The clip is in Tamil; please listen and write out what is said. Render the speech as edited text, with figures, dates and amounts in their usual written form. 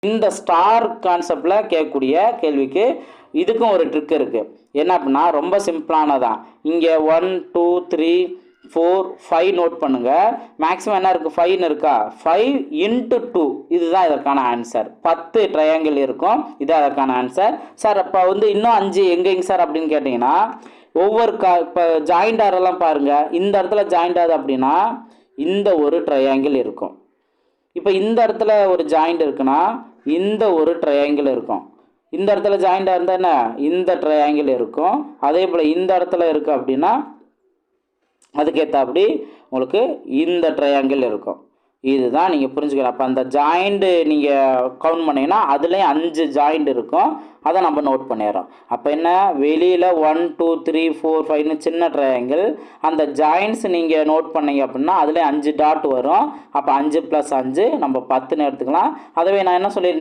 இந்த ஸ்டார் கான்செப்டில் கேட்கக்கூடிய கேள்விக்கு இதுக்கும் ஒரு ட்ரிக் இருக்குது. என்ன அப்படின்னா ரொம்ப சிம்பிளானதான். இங்கே 1 2 3 4 5 நோட் பண்ணுங்கள். மேக்ஸிமம் என்ன இருக்குது, 5ன்னு இருக்கா, 5 × 2 இதுதான் இதற்கான ஆன்சர். 10 ட்ரையாங்கிள் இருக்கும், இதுதான் அதற்கான ஆன்சர். சார் அப்போ வந்து இன்னும் 5 எங்கேங்க சார் அப்படின்னு கேட்டிங்கன்னா, ஒவ்வொரு இப்போ ஜாயிண்ட் ஆரெல்லாம் பாருங்கள், இந்த இடத்துல ஜாயிண்ட் ஆகுது அப்படின்னா இந்த ஒரு ட்ரையாங்கிள் இருக்கும். இப்போ இந்த இடத்துல ஒரு ஜாயிண்ட் இருக்குன்னா இந்த ஒரு ட்ரையாங்கிள் இருக்கும். இந்த இடத்துல ஜாயிண்டாக இருந்தால் என்ன, இந்த ட்ரையாங்கிள் இருக்கும். அதே போல் இந்த இடத்துல இருக்குது அப்படின்னா அதுக்கேற்றாப்படி உங்களுக்கு இந்த ட்ரையாங்கிள் இருக்கும். இதுதான் நீங்கள் புரிஞ்சுக்கலாம். அப்போ அந்த ஜாயிண்ட்டு நீங்கள் கவுண்ட் பண்ணிங்கன்னா அதுலேயும் 5 ஜாயிண்ட் இருக்கும், அதை நம்ம நோட் பண்ணிடுறோம். அப்போ என்ன, வெளியில் 1 2 3 4 5ன்னு சின்ன ட்ரையாங்கிள், அந்த ஜாயிண்ட்ஸ் நீங்கள் நோட் பண்ணீங்க அப்படின்னா அதுலேயும் 5 டாட் வரும். அப்போ 5 + 5 நம்ம 10ன்னு எடுத்துக்கலாம். அதுவே நான் என்ன சொல்லியிருந்தேன்,